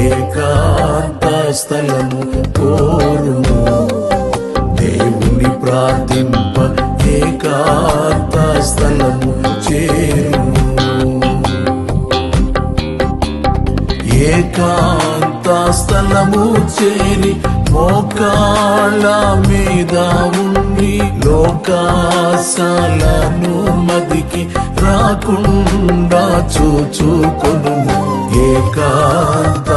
ఏకాంత స్థలము కోరుము. దేవుని ప్రార్థింప ఏకాంత స్థలము చేరుము. ఏకాంత స్థలము చేరి మోకాళ్ళ మీద ఉండి లోకాశాలను మదికి రాకుండా చూచుకొనుము. ఏకాంత